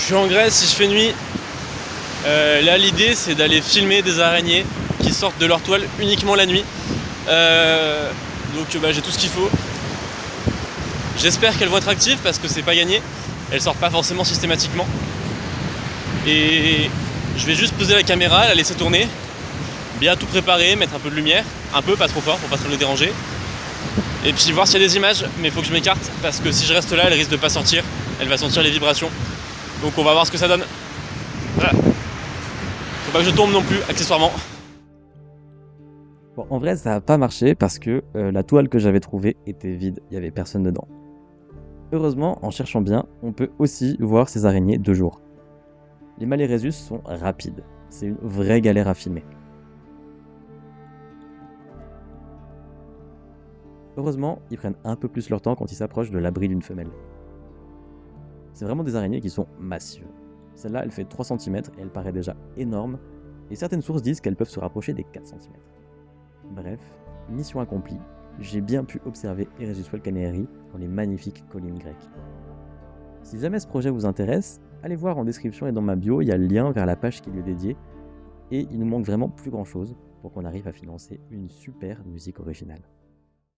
suis en Grèce, il fait nuit. Là, l'idée, c'est d'aller filmer des araignées qui sortent de leur toile uniquement la nuit. Donc j'ai tout ce qu'il faut. J'espère qu'elles vont être actives parce que c'est pas gagné. Elles sortent pas forcément systématiquement. Et je vais juste poser la caméra, la laisser tourner, bien tout préparer, mettre un peu de lumière, un peu, pas trop fort pour pas trop les déranger. Et puis voir s'il y a des images, mais il faut que je m'écarte parce que si je reste là, elle risque de pas sortir. Elle va sentir les vibrations. Donc on va voir ce que ça donne. Voilà. Faut pas que je tombe non plus, accessoirement. Bon, en vrai, ça n'a pas marché parce que la toile que j'avais trouvée était vide, il n'y avait personne dedans. Heureusement, en cherchant bien, on peut aussi voir ces araignées de jour. Les Malérésus sont rapides, c'est une vraie galère à filmer. Heureusement, ils prennent un peu plus leur temps quand ils s'approchent de l'abri d'une femelle. C'est vraiment des araignées qui sont massives. Celle-là, elle fait 3 cm et elle paraît déjà énorme, et certaines sources disent qu'elles peuvent se rapprocher des 4 cm. Bref, mission accomplie, j'ai bien pu observer Eresus falconeri dans les magnifiques collines grecques. Si jamais ce projet vous intéresse, allez voir en description et dans ma bio, il y a le lien vers la page qui lui est dédiée, et il nous manque vraiment plus grand chose pour qu'on arrive à financer une super musique originale.